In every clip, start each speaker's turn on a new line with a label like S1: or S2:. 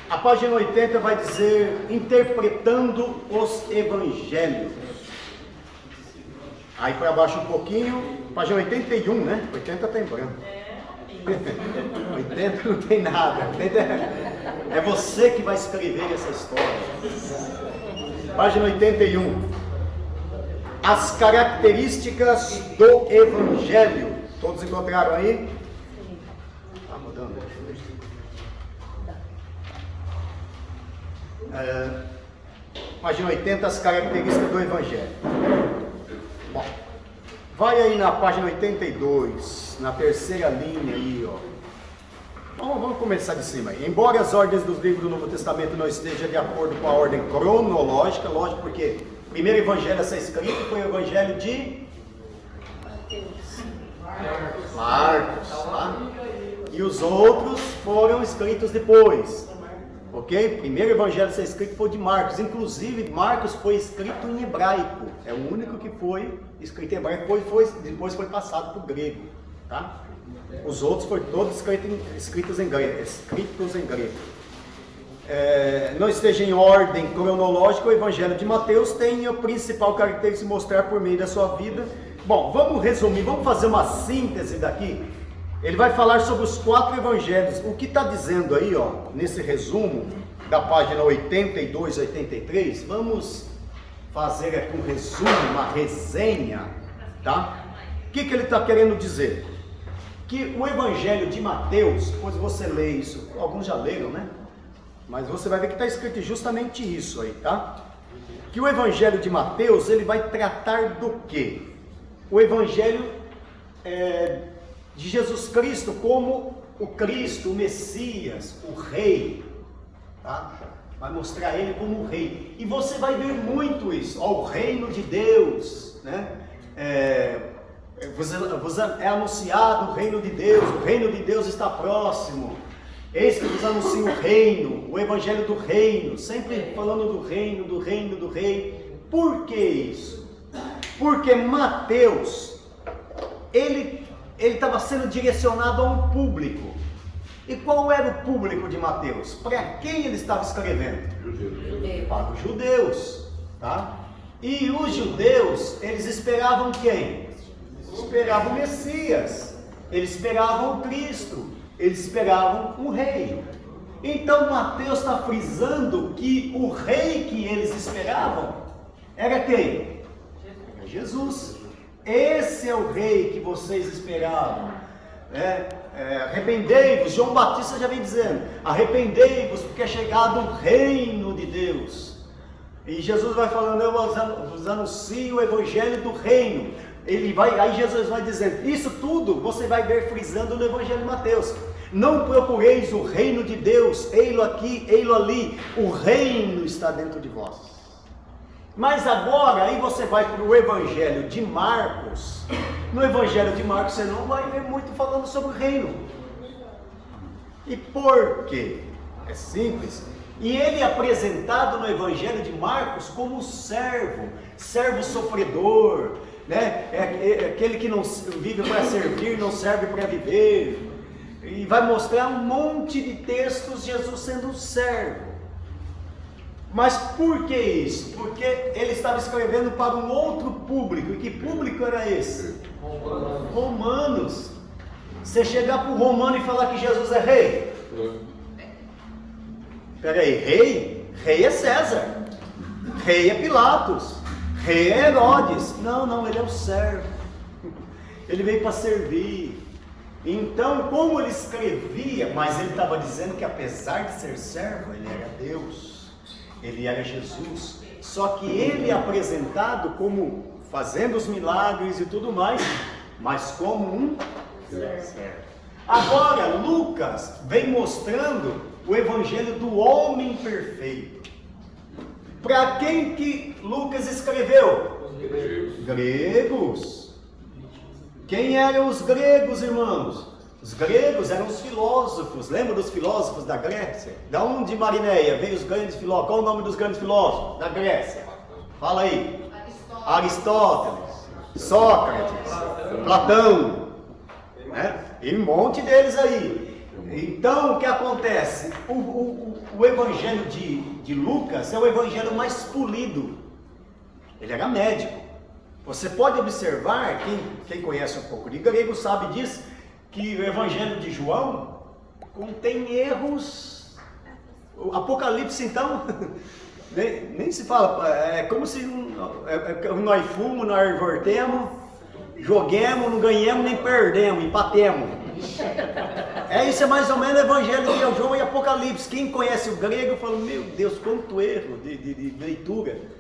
S1: A página 80 vai dizer interpretando os evangelhos. Aí para baixo um pouquinho, página 81, né? 80 tem branco. 80 não tem nada. 80 é você que vai escrever essa história. Página 81. As características do evangelho. Todos encontraram aí? Está mudando. Página 80, as características do evangelho. Bom, vai aí na página 82, na terceira linha aí, ó. Vamos começar de cima aí. Embora as ordens dos livros do Novo Testamento não estejam de acordo com a ordem cronológica, lógico, porque o primeiro evangelho a ser escrito foi o evangelho de Marcos, tá? E os outros foram escritos depois. Ok? O primeiro evangelho a ser escrito foi de Marcos. Inclusive, Marcos foi escrito em hebraico. É o único que foi escrito em hebraico. Depois foi passado para o grego. Tá? Os outros foram todos escritos em grego. Não esteja em ordem cronológica, o evangelho de Mateus tem a principal característica de mostrar por meio da sua vida. Bom, vamos resumir, vamos fazer uma síntese daqui. Ele vai falar sobre os 4 evangelhos. O que está dizendo aí, ó, nesse resumo da página 82, 83, vamos fazer aqui um resumo, uma resenha, tá? O que ele está querendo dizer? Que o evangelho de Mateus, depois você lê isso, alguns já leram, né? Mas você vai ver que está escrito justamente isso aí, tá? Que o evangelho de Mateus, ele vai tratar do quê? O evangelho de Jesus Cristo como o Cristo, o Messias, o Rei, tá? Vai mostrar ele como o Rei. E você vai ver muito isso, ó, o reino de Deus, né? Vos é anunciado o reino de Deus está próximo. Eis que vos anuncio o reino, o evangelho do reino, sempre falando do reino, do reino, do rei. Por que isso? Porque Mateus, ele estava sendo direcionado a um público. E qual era o público de Mateus? Para quem ele estava escrevendo? Judeus. Para os judeus, tá? E os judeus, eles esperavam quem? Esperavam o Messias, eles esperavam o Cristo, eles esperavam um rei. Então Mateus está frisando que o rei que eles esperavam era quem? Era Jesus. Esse é o rei que vocês esperavam. Arrependei-vos, João Batista já vem dizendo, arrependei-vos porque é chegado o reino de Deus. E Jesus vai falando, eu vos anuncio o evangelho do reino. Aí Jesus vai dizendo, isso tudo você vai ver frisando no evangelho de Mateus. Não procureis o reino de Deus, ei-lo aqui, ei-lo ali, o reino está dentro de vós. Mas agora, aí você vai para o evangelho de Marcos. No evangelho de Marcos você não vai ver muito falando sobre o reino. E por quê? É simples. E ele é apresentado no evangelho de Marcos como servo sofredor, né? É aquele que não vive para servir, não serve para viver. E vai mostrar um monte de textos Jesus sendo um servo. Mas por que isso? Porque ele estava escrevendo para um outro público. E que público era esse? Romanos. Você chegar para o romano e falar que Jesus é rei? Peraí, rei? Rei é César. Rei é Pilatos. Rei é Herodes. Não, ele é o servo. Ele veio para servir. Então, como ele escrevia, mas ele estava dizendo que apesar de ser servo, ele era Deus. Ele era Jesus. Só que ele é apresentado como fazendo os milagres e tudo mais, mas como um servo. Agora, Lucas vem mostrando o evangelho do homem perfeito. Para quem que Lucas escreveu? Gregos. Quem eram os gregos, irmãos? Os gregos eram os filósofos. Lembra dos filósofos da Grécia? Da onde, Marineia, veio os grandes filósofos? Qual o nome dos grandes filósofos da Grécia? Fala aí. Aristóteles, Sócrates, Platão, né? E um monte deles aí. Então, o que acontece? O evangelho de Lucas é o evangelho mais polido. Ele era médico. Você pode observar, quem conhece um pouco de grego sabe disso, que o evangelho de João contém erros. O Apocalipse, então, nem se fala, é como se nós fomos, nós invertemos, joguemos, não ganhamos nem perdemos, empatemos. Isso é mais ou menos o evangelho de João e Apocalipse. Quem conhece o grego fala, meu Deus, quanto erro de leitura.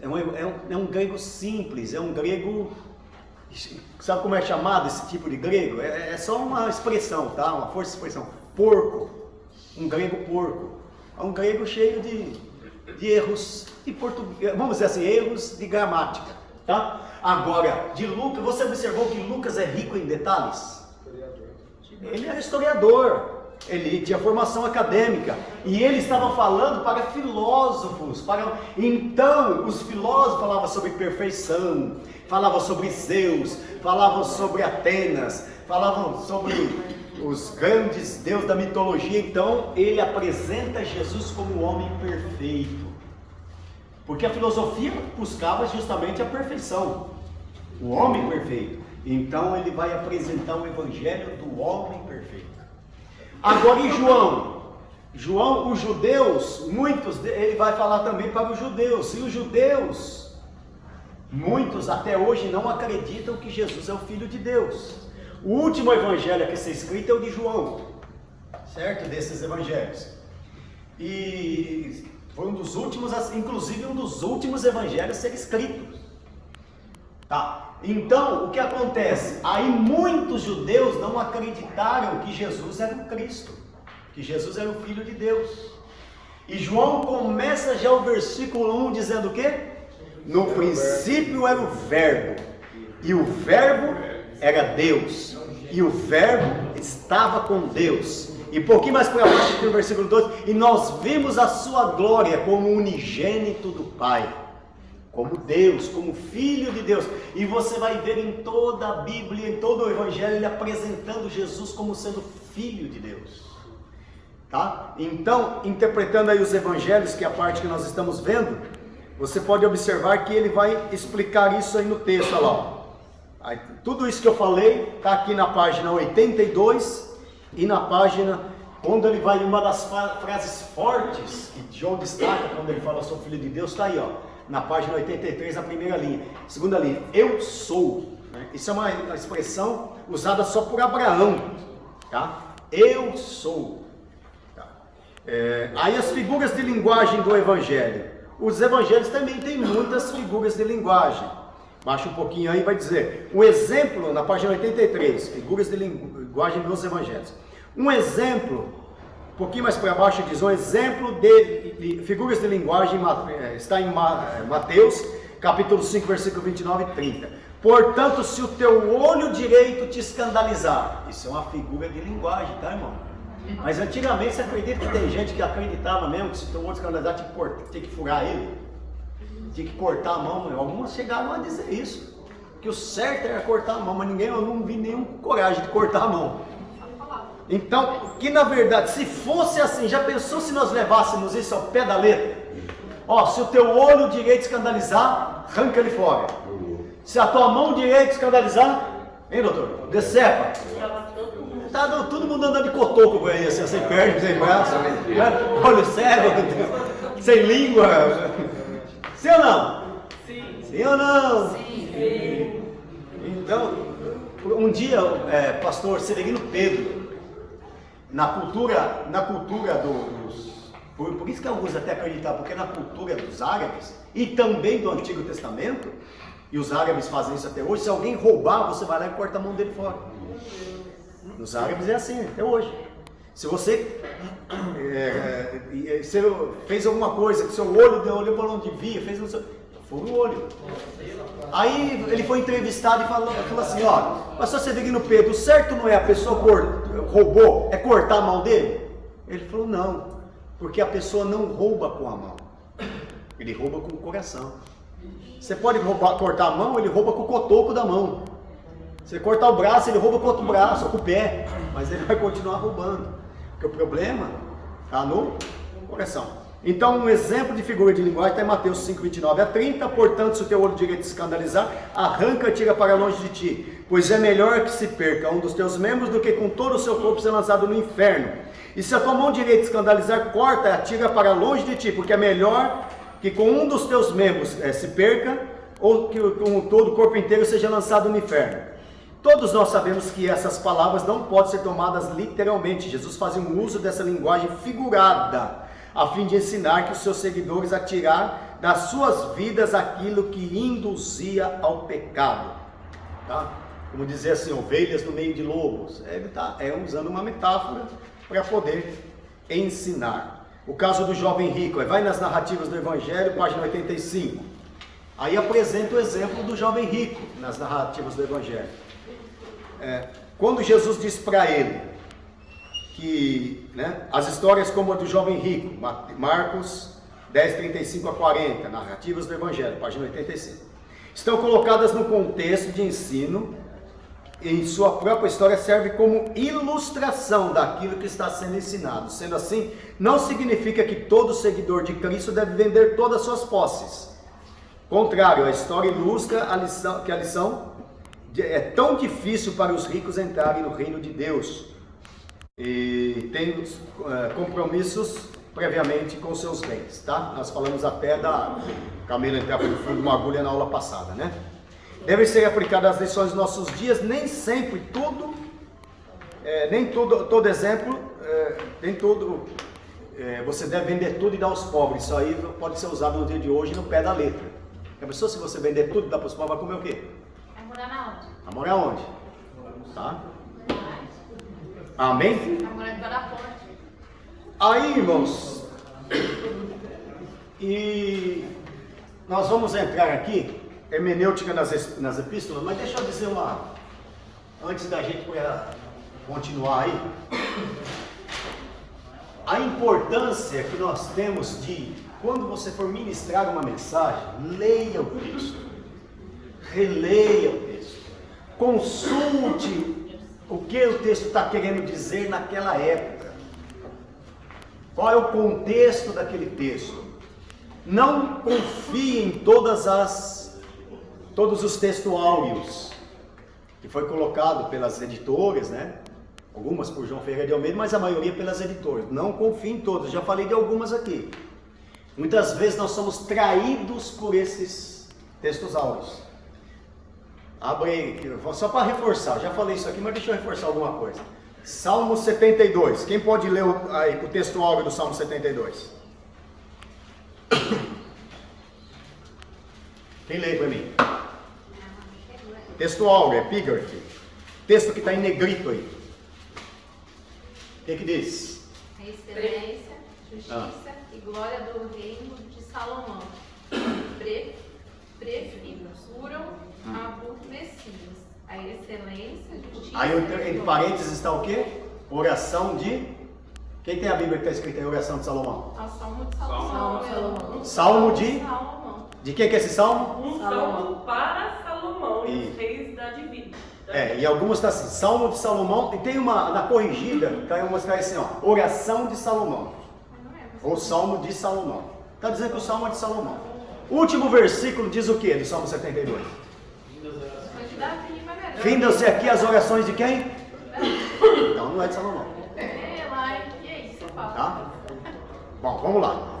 S1: É um grego simples, é um grego, sabe como é chamado esse tipo de grego? É só uma expressão, tá? Uma força de expressão, porco, um grego porco, é um grego cheio de erros de português, vamos dizer assim, erros de gramática, tá? Agora, de Lucas, você observou que Lucas é rico em detalhes? Ele era historiador. Ele tinha formação acadêmica e ele estava falando para filósofos. Então, os filósofos falavam sobre perfeição, falavam sobre Zeus, falavam sobre Atenas, falavam sobre os grandes deuses da mitologia. Então, ele apresenta Jesus como o homem perfeito, porque a filosofia buscava justamente a perfeição, o homem perfeito. Então, ele vai apresentar o evangelho do homem perfeito. Agora em João, os judeus, ele vai falar também para os judeus, e os judeus, muitos até hoje não acreditam que Jesus é o Filho de Deus. O último evangelho a ser escrito é o de João, certo? Desses evangelhos. E foi um dos últimos, inclusive um dos últimos evangelhos a ser escrito. Tá? Então, o que acontece? Aí muitos judeus não acreditaram que Jesus era o Cristo, que Jesus era o Filho de Deus. E João começa já o versículo 1 dizendo o quê? No princípio era o Verbo, e o Verbo era Deus, e o Verbo estava com Deus. E um pouquinho mais para baixo, no versículo 2, e nós vimos a sua glória como unigênito do Pai, como Deus, como Filho de Deus. E você vai ver em toda a Bíblia, em todo o Evangelho, ele apresentando Jesus como sendo Filho de Deus, tá? Então, interpretando aí os Evangelhos, que é a parte que nós estamos vendo, você pode observar que ele vai explicar isso aí no texto, olha lá. Aí, tudo isso que eu falei está aqui na página 82 e na página, quando ele vai, uma das frases fortes que João destaca quando ele fala sou Filho de Deus, está aí, ó. Na página 83, na primeira linha. Segunda linha, eu sou. Né? Isso é uma expressão usada só por Abraão. Tá? Eu sou. Tá? Aí as figuras de linguagem do Evangelho. Os Evangelhos também têm muitas figuras de linguagem. Baixa um pouquinho aí e vai dizer. Um exemplo, na página 83, figuras de linguagem dos Evangelhos. Um exemplo, um pouquinho mais para baixo diz, um exemplo de figuras de linguagem está em Mateus, capítulo 5, versículo 29 e 30. Portanto, se o teu olho direito te escandalizar, isso é uma figura de linguagem, tá, irmão? Mas antigamente você acredita que tem gente que acreditava mesmo que se o teu olho escandalizar, tinha que furar ele, tinha que cortar a mão. Alguns chegaram a dizer isso, que o certo era cortar a mão, mas eu não vi nenhum coragem de cortar a mão. Então, que na verdade, se fosse assim, já pensou se nós levássemos isso ao pé da letra? Ó, se o teu olho direito escandalizar, arranca ele fora. Se a tua mão direita escandalizar, hein, doutor? Decepa. Tá todo mundo andando de cotoco aí, assim, sem perna, sem braço, olho cego, sem língua. Sim ou não? Sim. Sim ou não? Sim. Então, um dia, pastor Severino Pedro, na cultura dos... Por isso que alguns até acreditam, porque na cultura dos árabes e também do Antigo Testamento, e os árabes fazem isso até hoje, se alguém roubar, você vai lá e corta a mão dele fora. Nos árabes é assim, até hoje. Se você fez alguma coisa, que seu olho olhou para onde via, fez fura o olho. Aí ele foi entrevistado e falou assim, ó, pastor Severino Pedro, o certo não é a pessoa roubou, é cortar a mão dele? Ele falou, não, porque a pessoa não rouba com a mão, ele rouba com o coração. Você pode cortar a mão, ele rouba com o cotoco da mão. Você cortar o braço, ele rouba com o outro braço, com o pé, mas ele vai continuar roubando. Porque o problema está no coração. Então, um exemplo de figura de linguagem está em Mateus 5, 29 a 30. Portanto, se o teu olho direito te escandalizar, arranca e tira para longe de ti. Pois é melhor que se perca um dos teus membros do que com todo o seu corpo ser lançado no inferno. E se a tua mão direita escandalizar, corta e atira para longe de ti. Porque é melhor que com um dos teus membros se perca, ou que com todo o corpo inteiro seja lançado no inferno. Todos nós sabemos que essas palavras não podem ser tomadas literalmente. Jesus fazia um uso dessa linguagem figurada, a fim de ensinar que os seus seguidores a tirar das suas vidas aquilo que induzia ao pecado. Tá? Como dizer assim, ovelhas no meio de lobos. Ele está usando uma metáfora para poder ensinar. O caso do jovem rico, vai nas narrativas do Evangelho, página 85. Aí apresenta o exemplo do jovem rico nas narrativas do Evangelho. Quando Jesus diz para ele que as histórias como a do jovem rico, Marcos 10, 35 a 40, narrativas do Evangelho, página 85, estão colocadas no contexto de ensino, em sua própria história serve como ilustração daquilo que está sendo ensinado. Sendo assim, não significa que todo seguidor de Cristo deve vender todas as suas posses. Contrário, a história ilustra que a lição é tão difícil para os ricos entrarem no reino de Deus e tem compromissos previamente com seus bens, tá? Nós falamos até da camelo entrar pelo fundo de uma agulha na aula passada, né? Devem ser aplicadas as lições dos nossos dias, nem sempre tudo, todo exemplo, nem todo, você deve vender tudo e dar aos pobres. Isso aí pode ser usado no dia de hoje no pé da letra. A pessoa, se você vender tudo e dar para os pobres, vai comer o quê?
S2: Vai morar na onde?
S1: Vai morar onde? Tá? Amém?
S2: Vai morar debaixo da ponte.
S1: Aí, irmãos, e nós vamos entrar aqui, hermenêutica nas epístolas, mas deixa eu dizer antes da gente continuar aí, a importância que nós temos de, quando você for ministrar uma mensagem, leia o texto, releia o texto, consulte o que o texto está querendo dizer naquela época, qual é o contexto daquele texto. Não confie em todos os textuários que foi colocado pelas editoras, né? Algumas por João Ferreira de Almeida, mas a maioria pelas editoras. Não confie em todos, já falei de algumas aqui. Muitas vezes nós somos traídos por esses textos áureos. Abre aí, só para reforçar, já falei isso aqui, mas deixa eu reforçar alguma coisa. Salmo 72, quem pode ler o texto áureo do Salmo 72? Quem lê para mim? Texto áureo, epígrafe. Texto que está em negrito aí. O que diz?
S2: A excelência, justiça e glória do reino de Salomão. Prefiguram aborrecidos. A excelência, justiça.
S1: Aí entre parênteses está o quê? Oração de. Quem tem a Bíblia que está escrita aí? Oração de Salomão.
S2: É o Salmo de Salomão.
S1: Salmo de?
S2: Salomão.
S1: De quem que é esse salmo?
S3: Um salmo para Salomão e os reis da divina.
S1: E algumas está assim, Salmo de Salomão, e tem uma, na corrigida, tem uma que está assim, ó, oração de Salomão, ou Salmo de Salomão. Está dizendo que o Salmo é de Salomão. O último versículo diz o que do Salmo 72? Findam-se aqui as orações de quem? Então não é de Salomão. Tá? Bom, vamos lá.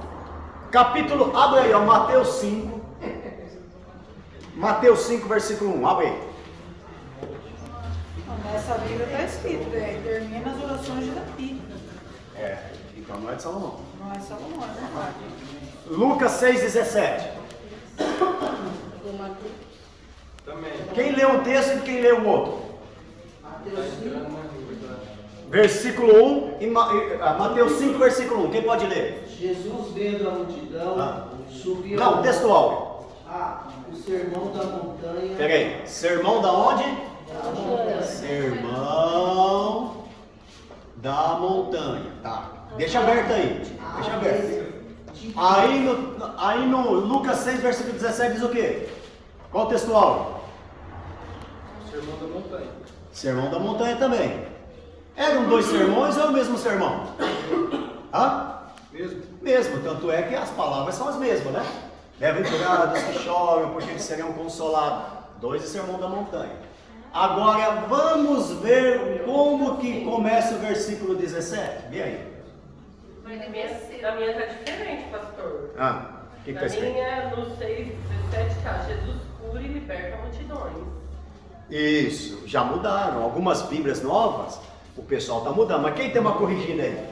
S1: Capítulo, abre aí, ó, Mateus 5. Mateus 5, versículo 1, abre aí.
S4: Nessa Bíblia está escrito, termina as orações de Davi.
S1: Então não é de Salomão.
S4: Não é Salomão, é verdade.
S1: Lucas 6,17.
S3: Também.
S1: Quem lê um texto e quem lê o outro? Versículo 1, Mateus 5, versículo 1. Quem pode ler?
S5: Jesus, vendo a multidão, subiu.
S1: Não, textual.
S5: O sermão da montanha.
S1: Peraí, sermão da onde?
S5: Da montanha.
S1: Sermão da montanha. Tá. Deixa aberto aí. Deixa aberto. Aí no Lucas 6, versículo 17 diz o quê? Qual o textual?
S3: Sermão da montanha.
S1: Sermão da montanha também. Eram 2 sermões ou é o mesmo sermão? Hã?
S5: Mesmo.
S1: Mesmo, tanto é que as palavras são as mesmas, né? Bem-aventurados que choram, porque eles serão consolados. 2 é Sermão da Montanha. Agora vamos ver como que começa o versículo 17. Vê aí.
S3: Na minha tá diferente, pastor.
S1: O que
S3: Na
S1: está escrito?
S3: minha, no 6:17 tá, Jesus cura e liberta multidões.
S1: Isso, já mudaram. Algumas Bíblias novas, o pessoal está mudando. Mas quem tem uma corrigida aí?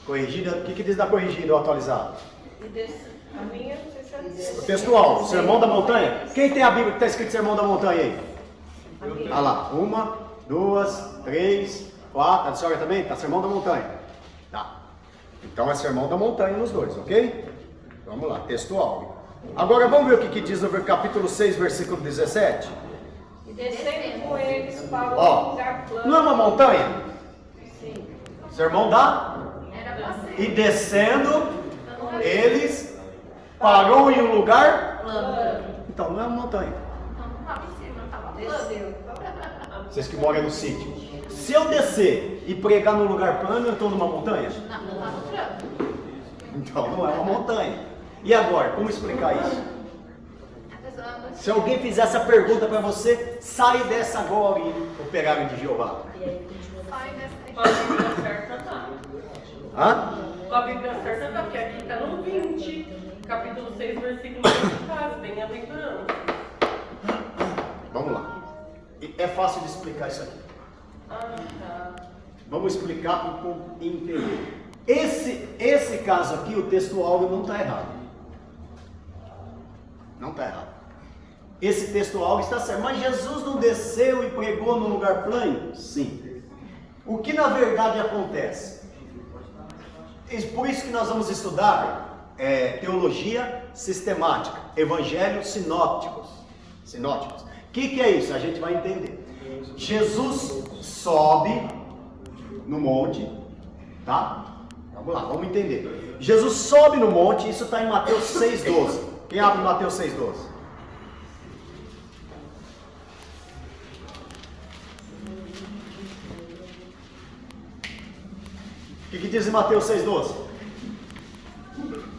S1: Corrigida, o que diz da corrigida ou atualizada?
S3: A minha, não sei se é
S1: O textual, Sermão da Montanha. Quem tem a Bíblia que está escrito Sermão da Montanha aí? Olha lá, 1, 2, 3, 4. A senhora também? Está Sermão da Montanha. Tá. Então é Sermão da Montanha nos dois, ok? Vamos lá, textual. Agora vamos ver o que diz no capítulo 6, versículo 17.
S3: E descendo com eles para
S1: Ó,
S3: um lugar plano.
S1: não é uma montanha?
S3: Sim.
S1: Sermão da?
S2: Era pra ser.
S1: E descendo, eles parou em um lugar?
S2: Plano.
S1: Então não é uma montanha.
S2: Então não estava em cima, estava
S3: Desceu.
S2: plano.
S1: Vocês que moram no sítio. Se eu descer e pregar num lugar plano, eu estou numa montanha?
S2: Não, não estava plano.
S1: Então não é uma montanha. E agora, como explicar isso?
S2: A pessoa não
S1: Se alguém fizer essa pergunta para você, sai dessa agora e operário de Jeová.
S2: sai dessa
S3: Com a Bíblia certa tá.
S1: Hã?
S3: Com a Bíblia certa tá, porque aqui tá no 20, capítulo 6, versículo 20, faz, bem-aventurando.
S1: Vamos lá. E é fácil de explicar isso aqui.
S3: Tá.
S1: Vamos explicar para o povo entender. Esse caso aqui, o textual não está errado. Não está errado. Esse textual está certo. Mas Jesus não desceu e pregou num lugar plano? Sim. O que na verdade acontece? Por isso que nós vamos estudar teologia sistemática, evangelhos sinópticos. Sinóticos. O que é isso? A gente vai entender. Jesus sobe no monte, tá? Vamos lá, vamos entender. Jesus sobe no monte, isso está em Mateus 6,12. Quem abre Mateus 6,12? O que diz em Mateus 6,12?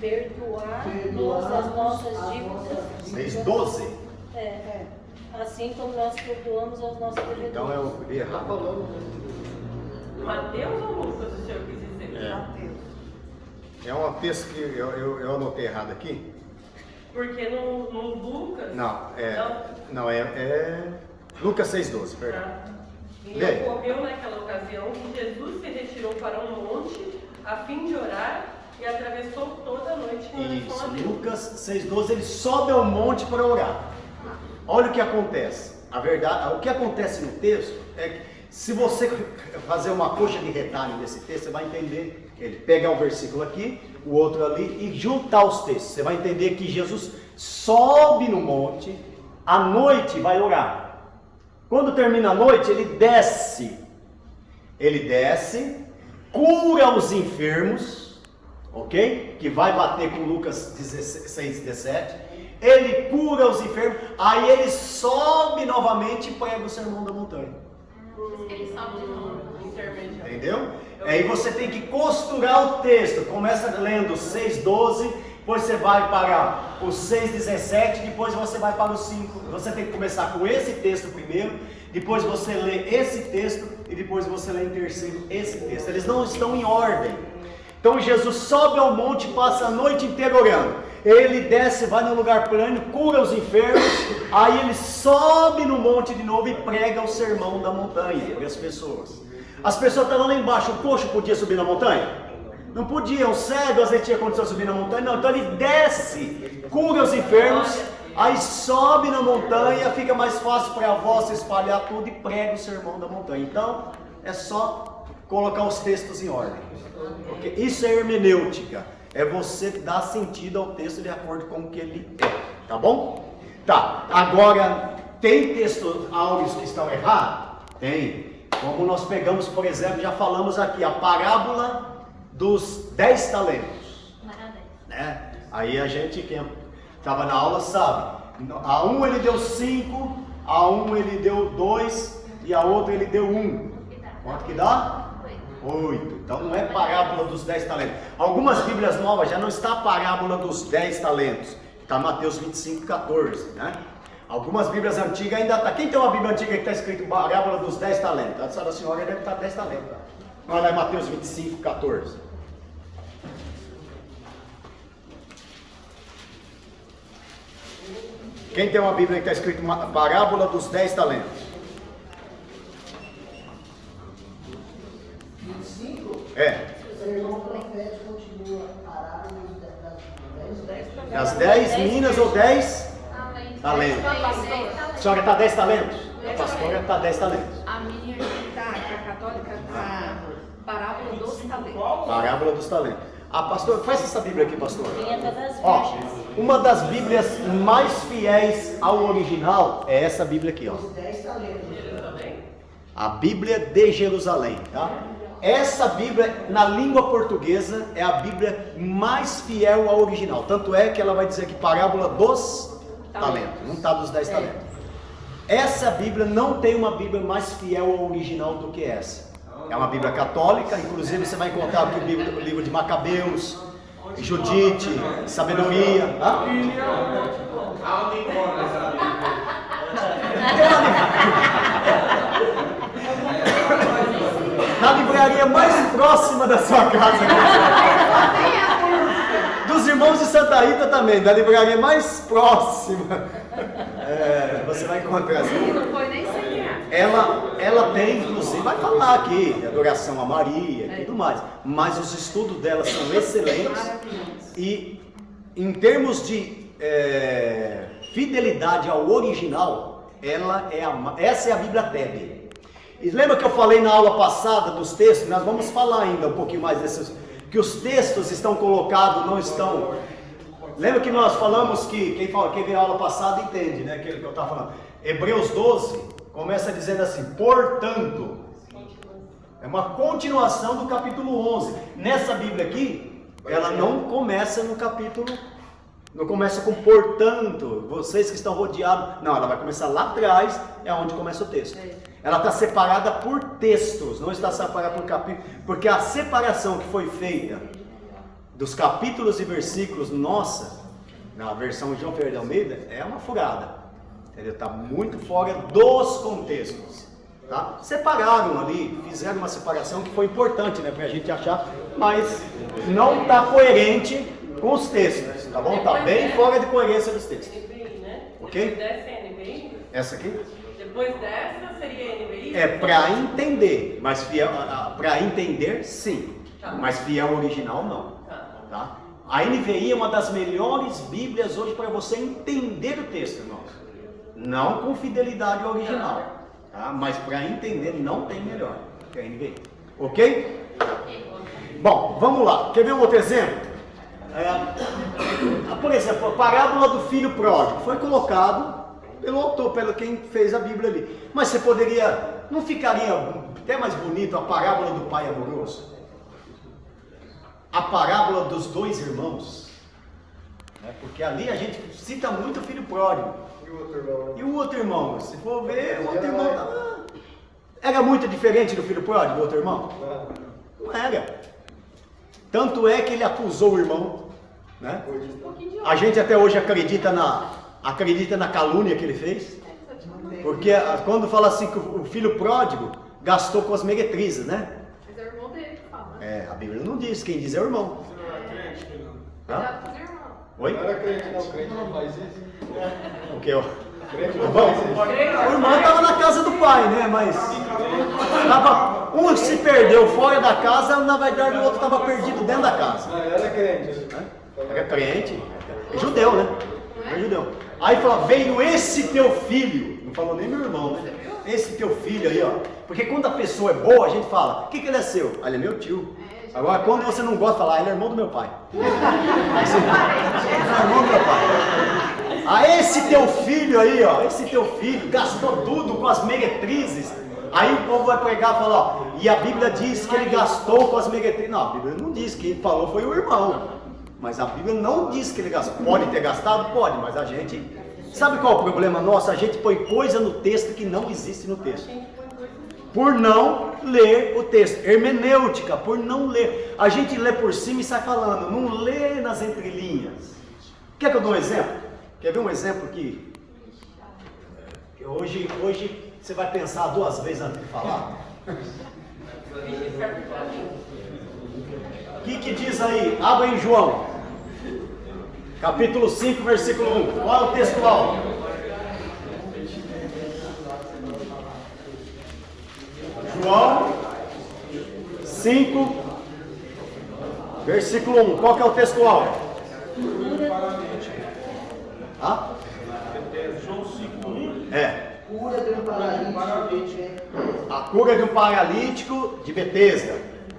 S6: Perdoar-nos as nossas dívidas.
S1: 6,12?
S6: Assim como nós perdoamos aos nossos devedores.
S1: Então eu li errado.
S3: Mateus ou Lucas, o senhor quis dizer?
S1: É um texto que eu anotei errado aqui.
S3: Porque no Lucas...
S1: Não, é Lucas 6,12, perdão.
S3: E
S1: Lê.
S3: ocorreu naquela ocasião que Jesus se retirou para um monte a fim de orar e atravessou toda a noite em direção a
S1: Isso,
S3: Deus.
S1: Lucas 6,12, ele sobe ao monte para orar. Olha o que acontece. A verdade, o que acontece no texto é que se você fazer uma coxa de retalho desse texto, você vai entender. Ele pegar um versículo aqui, o outro ali e juntar os textos. Você vai entender que Jesus sobe no monte, à noite vai orar. Quando termina a noite, ele desce. Ele desce, cura os enfermos, ok? Que vai bater com Lucas 6,17. Ele cura os enfermos, aí ele sobe novamente e prega o Sermão da Montanha.
S2: Ele sobe de novo.
S3: Intermediário.
S1: Entendeu? Aí você tem que costurar o texto. Começa lendo 6,12, depois você vai para o 6,17, depois você vai para o 5. Você tem que começar com esse texto primeiro, depois você lê esse texto e depois você lê em terceiro esse texto. Eles não estão em ordem. Então Jesus sobe ao monte e passa a noite inteira orando. Ele desce, vai no lugar plano, cura os enfermos, aí ele sobe no monte de novo e prega o Sermão da Montanha para as pessoas. As pessoas estavam lá embaixo, o coxo podia subir na montanha? Não podia, o cego às vezes tinha condição de subir na montanha, não. Então ele desce, cura os enfermos, aí sobe na montanha, fica mais fácil para a voz se espalhar tudo e prega o Sermão da Montanha. Então é só colocar os textos em ordem. Okay? Isso é hermenêutica. É você dar sentido ao texto de acordo com o que ele é. Tá bom? Tá. Agora, tem textos áureos que estão errados? Tem. Como nós pegamos, por exemplo, já falamos aqui, a parábola dos 10 talentos. Né? Aí a gente, quem estava na aula sabe. A um ele deu 5, a um ele deu 2 e a outra ele deu 1. Quanto que dá? 8. Então não é parábola dos 10 talentos. Algumas Bíblias novas já não está a parábola dos 10 talentos. Está Mateus 25, 14, né? Algumas Bíblias antigas ainda está. Quem tem uma Bíblia antiga que está escrito parábola dos 10 talentos? A senhora deve estar 10 talentos. Olha lá em Mateus 25, 14. Quem tem uma Bíblia que está escrito uma parábola dos 10 talentos?
S5: 25?
S1: É.
S5: O sermão profético continua parábola
S1: Das 10 minas ou 10 talentos. A senhora está 10 talentos? A pastora está 10 talentos.
S2: A minha que a católica tá parábola dos talentos.
S1: Parábola dos talentos. Ah, pastor, faz essa Bíblia aqui, pastor.
S6: 500 das
S1: Ó,
S6: virgens.
S1: uma das Bíblias mais fiéis ao original é essa Bíblia aqui, ó.
S5: Os 10 talentos.
S1: A Bíblia de Jerusalém, tá? Essa Bíblia, na língua portuguesa, é a Bíblia mais fiel ao original. Tanto é que ela vai dizer que parábola dos talentos, não está dos 10 talentos. Essa Bíblia não tem uma Bíblia mais fiel ao original do que essa. É uma Bíblia católica, inclusive você vai encontrar aqui o livro de Macabeus, Judite, Sabedoria. Hã? Na livraria mais próxima da sua casa. Dos irmãos de Santa Rita também, da livraria mais próxima. Você vai encontrar assim.
S2: Não foi nem R$100.
S1: Ela tem, inclusive, vai falar aqui de adoração a Maria e tudo mais. Mas os estudos dela são excelentes. E em termos de fidelidade ao original, essa é a Bíblia TEB. E lembra que eu falei na aula passada dos textos? Nós vamos falar ainda um pouquinho mais desses, que os textos estão colocados, não estão. Lembra que nós falamos que quem vê a aula passada entende, né? Aquilo que eu estava falando. Hebreus 12 começa dizendo assim: portanto, é uma continuação do capítulo 11. Nessa Bíblia aqui, ela não começa no capítulo, não começa com portanto, vocês que estão rodeados. Não, ela vai começar lá atrás, é onde começa o texto. Ela está separada por textos, não está separada por capítulos, porque a separação que foi feita dos capítulos e versículos, nossa, na versão João Ferreira de Almeida, é uma furada, entendeu? Está muito fora dos contextos, tá? Separaram ali, fizeram uma separação que foi importante, né, para a gente achar, mas não está coerente com os textos, tá bom? Está bem fora de coerência dos textos.
S3: NVI, né?
S1: Ok?
S3: Depois dessa é NVI?
S1: Essa aqui?
S3: Depois dessa seria NVI?
S1: É para entender, mas fiel, para entender sim, mas fiel ao original não. Tá? A NVI é uma das melhores Bíblias hoje para você entender o texto, irmãos. Não com fidelidade ao original, tá? Mas para entender não tem melhor que a NVI. Ok? Bom, vamos lá. Quer ver um outro exemplo? Por exemplo, a parábola do filho pródigo foi colocado pelo autor, pelo quem fez a Bíblia ali. Mas você poderia, não ficaria até mais bonito a parábola do pai amoroso? A parábola dos dois irmãos, né? Porque ali a gente cita muito o filho pródigo. E o outro irmão? Se for ver, o outro irmão era muito diferente do filho pródigo, o outro irmão? Não era. Tanto é que ele acusou o irmão, né? A gente até hoje acredita na calúnia que ele fez, porque quando fala assim que o filho pródigo gastou com as meretrizes, né?
S2: Mas é o irmão dele que fala.
S1: A Bíblia não diz, quem diz é o irmão.
S2: Cuidado com o irmão.
S1: Oi?
S7: Não era crente não, crente não faz isso.
S1: O que?
S7: Crente não faz isso.
S1: O irmão estava na casa do pai, né? Mas um se perdeu fora da casa, na verdade o outro estava perdido dentro da casa.
S7: Não, ele era crente.
S1: Era crente, é judeu, né? É judeu. Aí fala, veio esse teu filho, não falou nem meu irmão, né? Esse teu filho aí, ó. Porque quando a pessoa é boa, a gente fala, o que ele é seu? Ah, ele é meu tio. Agora, quando você não gosta, fala, ele é irmão do meu pai. Assim, é irmão do meu pai. Ah, esse teu filho aí, ó, esse teu filho gastou tudo com as meretrizes. Aí o povo vai pregar e falar, ó, e a Bíblia diz que ele gastou com as meretrizes. Não, a Bíblia não diz, quem falou foi o irmão. Mas a Bíblia não diz que ele gastou. Pode ter gastado? Pode, mas a gente... Sabe qual é o problema nosso? A gente põe coisa no texto que não existe no texto. Por não ler o texto. Hermenêutica, por não ler. A gente lê por cima e sai falando, não lê nas entrelinhas. Quer que eu dou um exemplo? Quer ver um exemplo que hoje você vai pensar 2 vezes antes de falar? O que diz aí? Abra em João, capítulo 5, versículo 1. Qual é o textual? João 5, versículo 1. Qual que é o textual? Hã?
S7: João 5:1.
S1: É.
S5: Cura de um paralítico.
S1: A cura de um paralítico de Betesda,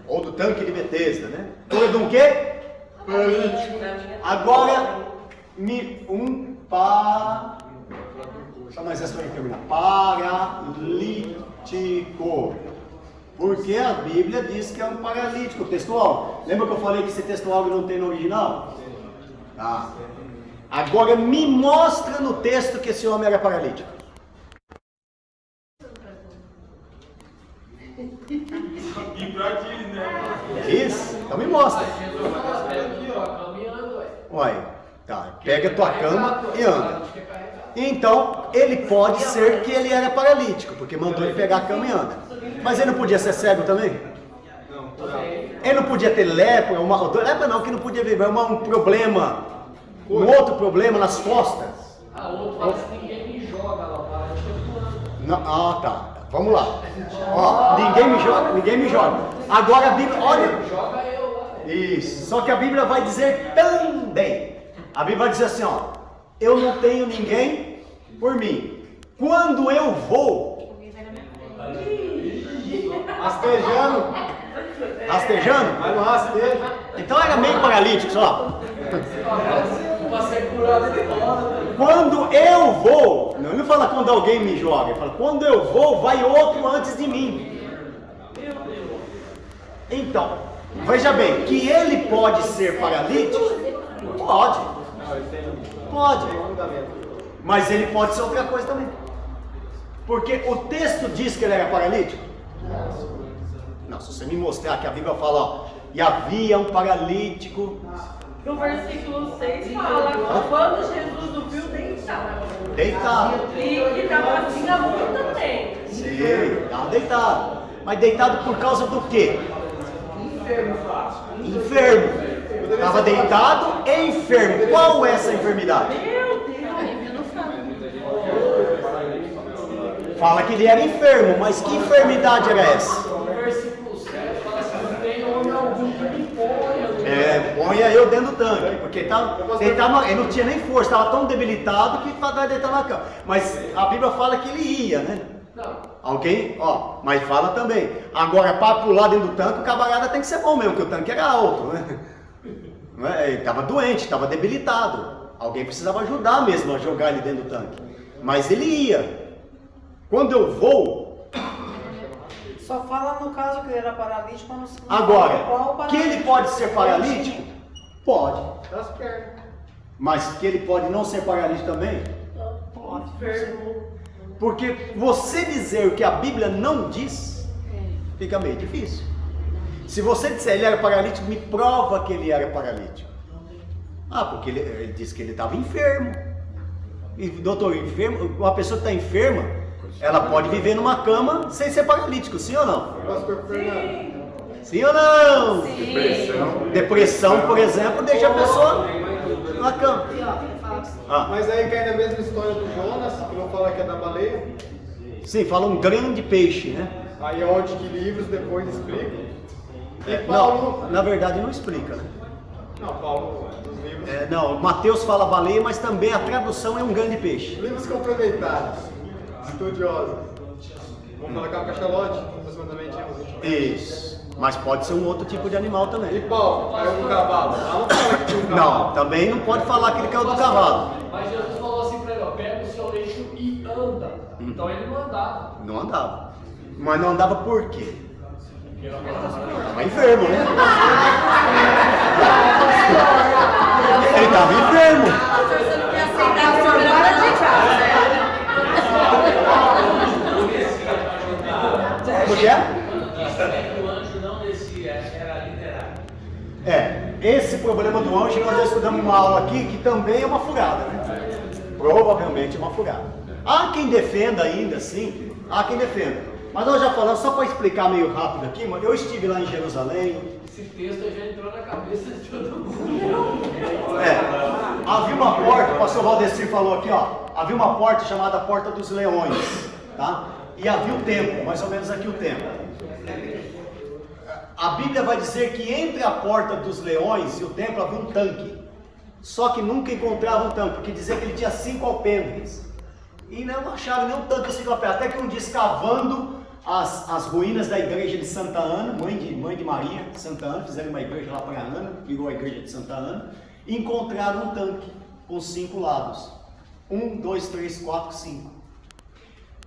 S1: ou do tanque de Betesda, né? Cura de um quê? Paralítico. Agora, só mais essa para terminar. Paralítico. Porque a Bíblia diz que é um paralítico textual. Lembra que eu falei que esse textual não tem no original? Tá. Agora me mostra no texto que esse homem era paralítico.
S7: E pra ti, né?
S1: Isso? Então me mostra. Uai, tá. Pega a tua cama e anda. Então, ele pode ser que ele era paralítico, porque mandou ele pegar a cama e anda. Mas ele não podia ser cego também? Ele não podia ter lepra, lepra não, que não podia viver um problema, um outro problema nas costas.
S8: Outro fala que ninguém me joga lá, para.
S1: Não, tá. Vamos lá. Ó, ninguém me joga. Agora a Bíblia, olha.
S8: Joga eu lá, velho.
S1: Isso. Só que a Bíblia vai dizer também. A Bíblia vai dizer assim, ó. Eu não tenho ninguém por mim. Quando eu vou. Rastejando?
S7: Vai no rastejo.
S1: Então era meio paralítico só.
S8: Pra ser curado de fora.
S1: Quando eu vou, ele não fala quando alguém me joga, ele fala quando eu vou, vai outro antes de mim. Então, veja bem, que ele pode ser paralítico? Pode. Pode. Mas ele pode ser outra coisa também. Porque o texto diz que ele era paralítico? Não, se você me mostrar que a Bíblia fala, ó, e havia um paralítico.
S3: No versículo 6 fala, quando Jesus o viu deitado.
S1: Deitado.
S3: E estava assim há muito tempo.
S1: Sim, estava deitado. Mas deitado por causa do quê? Enfermo. Estava deitado e enfermo. Qual é essa enfermidade? Fala que ele era enfermo, mas que enfermidade era essa?
S8: No versículo 7 fala assim: não tem homem algum que me ponha.
S1: Ponha eu dentro do tanque, porque ele não tinha nem força, estava tão debilitado que estava deitado na cama. Mas a Bíblia fala que ele ia, né?
S8: Não.
S1: Alguém? Ó, mas fala também. Agora, para pular dentro do tanque, o camarada tem que ser bom mesmo, porque o tanque era alto, né? Ele estava doente, estava debilitado. Alguém precisava ajudar mesmo a jogar ele dentro do tanque. Mas ele ia. Quando eu vou...
S4: Só fala no caso que ele era paralítico, não fala
S1: Agora,
S4: qual
S1: que ele pode ser paralítico? Pode.
S7: Das pernas.
S1: Mas que ele pode não ser paralítico também?
S4: Pode.
S1: Porque você dizer o que a Bíblia não diz, fica meio difícil. Se você disser ele era paralítico, me prova que ele era paralítico. Ah, porque ele disse que ele estava enfermo. E, doutor, enfermo, uma pessoa que está enferma, ela pode viver numa cama sem ser paralítico, sim ou não?
S7: Pastor Fernando.
S1: Sim ou não?
S2: Sim.
S1: Depressão, por exemplo, deixa a pessoa na cama. Ah,
S7: Mas aí cai na mesma história do Jonas, que não fala que é da baleia.
S1: sim, fala um grande peixe, né?
S7: Aí é onde que livros depois explicam. E Paulo.
S1: Não, na verdade não explica, né?
S7: Não, Paulo, dos livros.
S1: Não, Mateus fala baleia, mas também a tradução é um grande peixe.
S7: Livros complementares, estudiosos. Vamos falar que é um cachalote, aproximadamente.
S1: Isso. Mas pode ser um outro tipo de animal
S7: E
S1: também.
S7: Paulo, caiu do cavalo. Ela não fala que tinha um cavalo.
S1: Não, também não pode falar que ele caiu do cavalo.
S8: Mas Jesus falou assim pra ele: ó, pega o seu leito e anda. Então ele não andava.
S1: Não andava. Mas não andava por quê? Estava enfermo, né? Ele estava enfermo.
S2: Você não quer aceitar a sua de casa, né?
S1: que é?
S8: O anjo não descia, era literário.
S1: Esse problema do anjo, nós já estudamos uma aula aqui que também é uma furada, né? Provavelmente é uma furada. Há quem defenda ainda assim, há quem defenda. Mas nós já falamos, só para explicar meio rápido aqui, eu estive lá em Jerusalém.
S8: Esse texto já entrou na cabeça de todo mundo.
S1: Havia uma porta, o pastor Valdecir falou aqui, ó. Havia uma porta chamada Porta dos Leões, tá? E havia o templo, mais ou menos aqui o templo. A Bíblia vai dizer que entre a Porta dos Leões e o templo havia um tanque. Só que nunca encontravam um tanque, porque dizia que ele tinha 5 alpendres. E não acharam nenhum tanque de 5 alpendres. Até que um dia, escavando as ruínas da igreja de Santa Ana, mãe de Maria, Santa Ana, fizeram uma igreja lá para Ana, virou a igreja de Santa Ana, e encontraram um tanque com 5 lados. 1, 2, 3, 4, 5.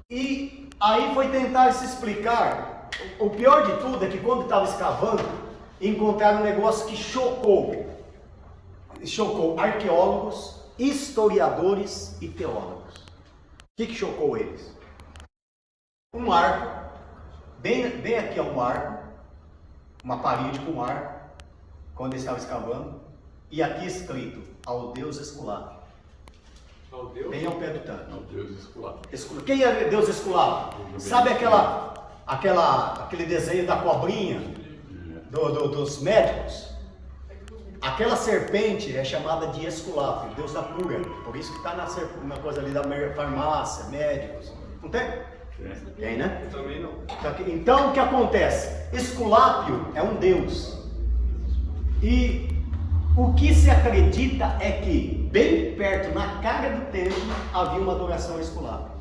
S1: E aí foi tentar se explicar. O pior de tudo é que quando estava escavando, encontraram um negócio que chocou arqueólogos, historiadores e teólogos. O que chocou eles? Um arco, bem aqui é um arco, uma parede com um arco, quando eles estavam escavando, e aqui escrito, ao Deus Esculápio.
S7: Ao Deus?
S1: Bem ao pé do tanque.
S7: Ao Deus Esculápio.
S1: Quem é Deus Esculápio? Sabe aquele desenho da cobrinha dos médicos? Aquela serpente é chamada de Esculápio, Deus da cura. Por isso que está na coisa ali da farmácia, médicos. Não tem? Tem, né?
S7: Eu também não.
S1: Então o que acontece? Esculápio é um deus. E o que se acredita é que bem perto, na cara do templo, havia uma adoração a Esculápio.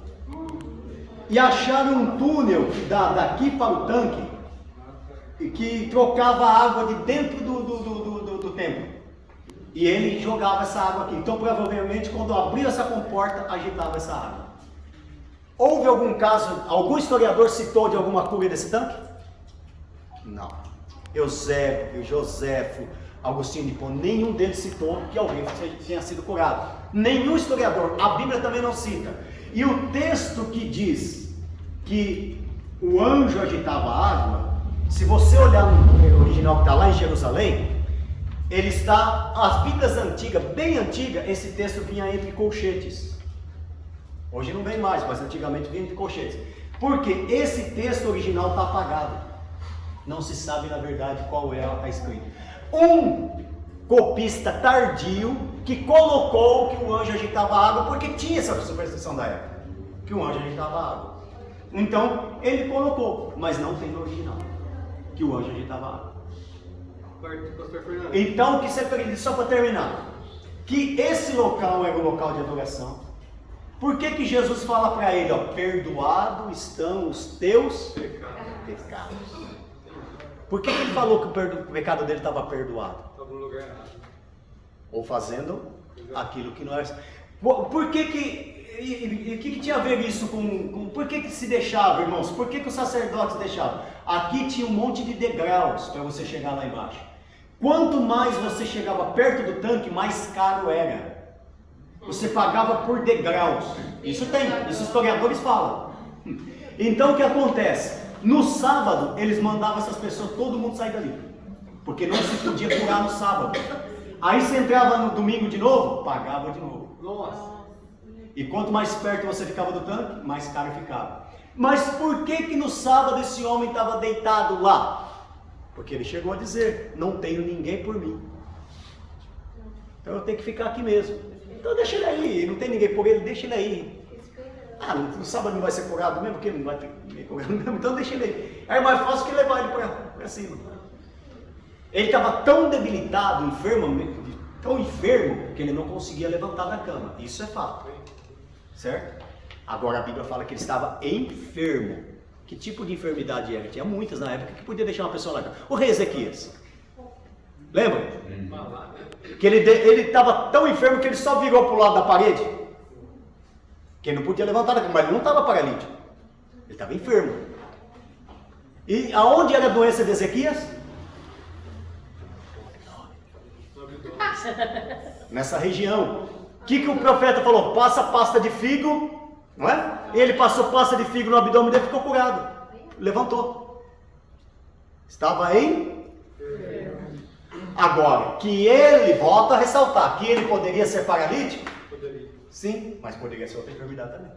S1: E acharam um túnel daqui para o tanque que trocava a água de dentro do templo. E ele jogava essa água aqui. Então provavelmente quando abriu essa comporta, agitava essa água. Houve algum caso, algum historiador citou de alguma cura desse tanque? Não. Eusébio, Joséfo, Agostinho de Hipona, nenhum deles citou que alguém tinha sido curado. Nenhum historiador, a Bíblia também não cita. E o texto que diz que o anjo agitava a água, se você olhar no original que está lá em Jerusalém, ele está, as Bíblias antigas, bem antigas, esse texto vinha entre colchetes. Hoje não vem mais, mas antigamente vinha entre colchetes. Porque esse texto original está apagado. Não se sabe na verdade qual é a escrita. Um copista tardio que colocou que o anjo agitava a água, porque tinha essa superstição da época, que o anjo agitava a água. Então ele colocou, mas não tem no original, que o anjo agitava a água. Então o que você acredita, só para terminar, que esse local era o local de adoração. Por que Jesus fala para ele, ó, perdoado estão os teus pecados? Por que ele falou que o pecado dele estava perdoado?
S7: Estava no lugar errado.
S1: Ou fazendo aquilo que não era. Por que tinha a ver isso com por que se deixava, irmãos? Por que os sacerdotes deixavam? Aqui tinha um monte de degraus para você chegar lá embaixo. Quanto mais você chegava perto do tanque, mais caro era. Você pagava por degraus. Isso tem, isso os historiadores falam. Então o que acontece? No sábado, eles mandavam essas pessoas, todo mundo sair dali. Porque não se podia curar no sábado. Aí você entrava no domingo de novo, pagava de novo.
S7: Nossa.
S1: E quanto mais perto você ficava do tanque, mais caro ficava. Mas por que no sábado esse homem estava deitado lá? Porque ele chegou a dizer, não tenho ninguém por mim. Então eu tenho que ficar aqui mesmo. Então deixa ele aí, não tem ninguém por ele, deixa ele aí. No sábado não vai ser curado mesmo, porque não vai ter ninguém curado mesmo, então deixa ele aí. É mais fácil que levar ele para cima. Ele estava tão debilitado, tão enfermo, que ele não conseguia levantar da cama. Isso é fato. Certo? Agora a Bíblia fala que ele estava enfermo. Que tipo de enfermidade era? Tinha muitas na época que podia deixar uma pessoa lá. O rei Ezequias. Lembra? Que ele estava tão enfermo que ele só virou para o lado da parede. Que ele não podia levantar da cama, mas ele não estava paralítico. Ele estava enfermo. E aonde era a doença de Ezequias? Nessa região. O que o profeta falou? Passa pasta de figo, não é? Ele passou pasta de figo no abdômen dele e ficou curado. Levantou. Estava em? Agora, que ele, volta a ressaltar, que ele poderia ser paralítico?
S7: Poderia.
S1: Sim, mas poderia ser outra enfermidade também.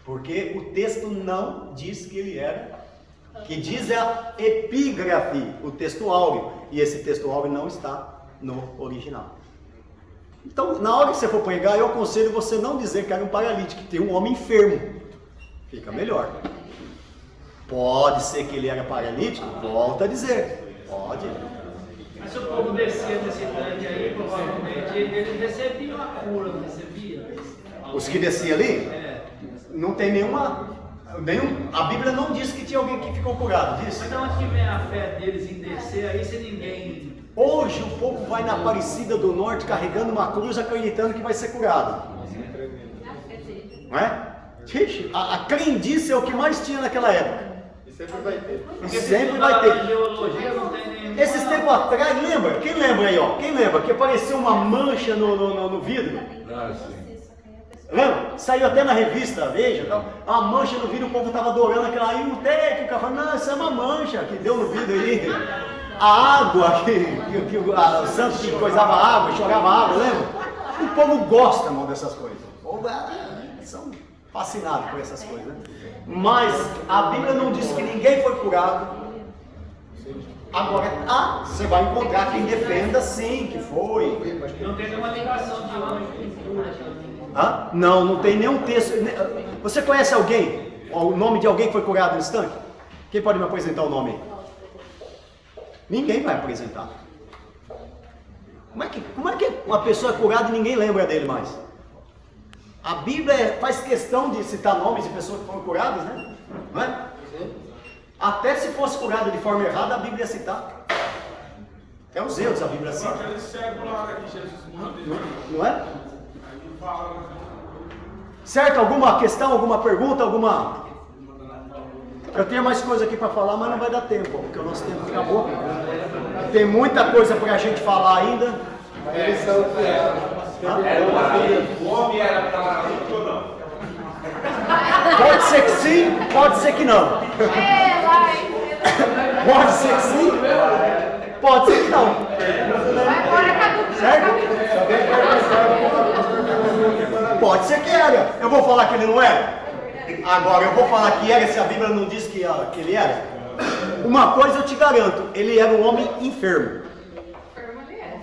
S1: Porque o texto não diz que ele era, que diz a epígrafe, o texto áureo, e esse texto áureo não está no original. Então, na hora que você for pregar, eu aconselho você não dizer que era um paralítico, que tem um homem enfermo. Fica melhor. Pode ser que ele era paralítico? Volta a dizer. Pode.
S9: Mas se o povo descia desse tanque aí, provavelmente ele recebia uma cura, não recebia?
S1: Os que desciam ali? Não tem nenhuma... a Bíblia não diz que tinha alguém que ficou curado, diz?
S9: Mas de onde que vem a fé deles em descer aí se ninguém...
S1: Hoje o povo vai na Aparecida do Norte carregando uma cruz acreditando que vai ser curado. Não é? Ixi, a crendice é o que mais tinha naquela época.
S7: E sempre vai ter.
S9: Porque
S1: Sempre vai ter.
S9: Geologia não tem nenhum...
S1: Esses tempos atrás, lembra? Quem lembra aí, ó? Quem lembra? Que apareceu uma mancha no vidro? Lembra? Saiu até na revista, Veja, tal. A mancha no vidro, o povo estava adorando aquela aí, o técnico falou, não, isso é uma mancha que deu no vidro aí. A água, o santo que coisava água, chorava água, lembra? O povo gosta, irmão, dessas coisas. O povo são fascinados por essas coisas, né? Mas a Bíblia não diz que ninguém foi curado. Agora, você vai encontrar quem defenda sim, que foi.
S9: Não tem nenhuma ligação de anjo com cura também.
S1: Não tem nenhum texto. Você conhece alguém? O nome de alguém que foi curado nesse tanque? Quem pode me apresentar o nome aí? Ninguém vai apresentar. Como é que uma pessoa é curada e ninguém lembra dele mais? A Bíblia faz questão de citar nomes de pessoas que foram curadas, né? Não é? Até se fosse curado de forma errada, a Bíblia ia citar. É os erros a Bíblia cita.
S10: Aquele cego lá que Jesus manda.
S1: Não é? Certo? Alguma questão, alguma pergunta, alguma... Eu tenho mais coisa aqui para falar, mas não vai dar tempo, porque o nosso tempo acabou. Tem muita coisa para a gente falar ainda.
S7: Eles são o que
S10: O homem era paralítico ou não?
S1: Pode ser que sim, pode ser que não. Pode ser que sim, pode ser que não. Certo? Pode ser que era. Eu vou falar que ele não era? Agora, eu vou falar que era se a Bíblia não diz que ele era. Uma coisa eu te garanto, ele era um homem enfermo.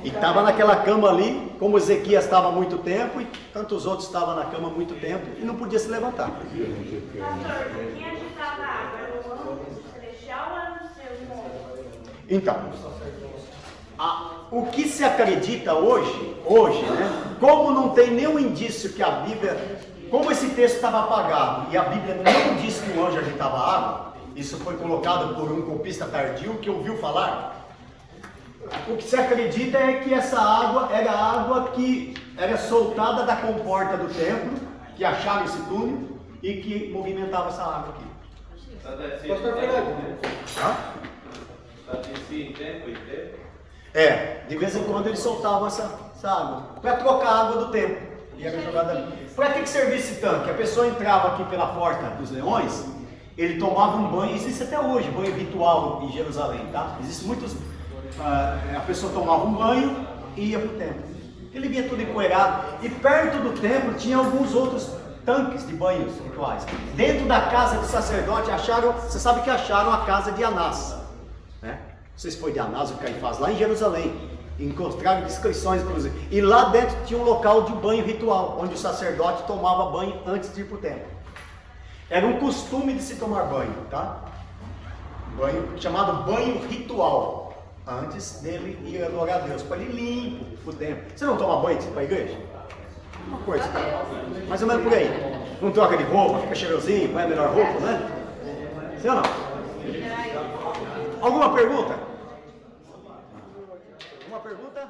S1: E estava naquela cama ali, como Ezequias estava há muito tempo, e tantos outros estavam na cama há muito tempo, e não podia se levantar.
S11: Pastor, quem agitava a água? Era o anjo celestial ou era o seu irmão?
S1: Então, o que se acredita hoje, né? Como não tem nenhum indício que a Bíblia, como esse texto estava apagado e a Bíblia não diz que o anjo agitava a água, isso foi colocado por um copista tardio que ouviu falar. O que se acredita é que essa água era a água que era soltada da comporta do templo, que acharam esse túnel e que movimentava essa água aqui.
S7: Pastor Fernando.
S1: De vez em quando eles soltavam essa água para trocar a água do templo e era jogada ali. Para que servia esse tanque? A pessoa entrava aqui pela porta dos leões, ele tomava um banho, existe até hoje banho ritual em Jerusalém, tá? Existem muitos. A pessoa tomava um banho e ia para o templo. Ele vinha tudo empoeirado. E perto do templo tinha alguns outros tanques de banhos rituais. Dentro da casa do sacerdote acharam, você sabe que acharam a casa de Anás, né? Não sei se foi de Anás ou Caifás, lá em Jerusalém. Encontraram descrições, inclusive. E lá dentro tinha um local de banho ritual, onde o sacerdote tomava banho antes de ir para o templo. Era um costume de se tomar banho, tá? Banho chamado banho ritual. Antes dele ir adorar a Deus, para ele limpo o templo. Você não toma banho para a igreja? Uma coisa, mais ou menos por aí. Não troca de roupa, fica cheirosinho, põe a melhor roupa, né? Sim ou não? Alguma pergunta? Alguma pergunta?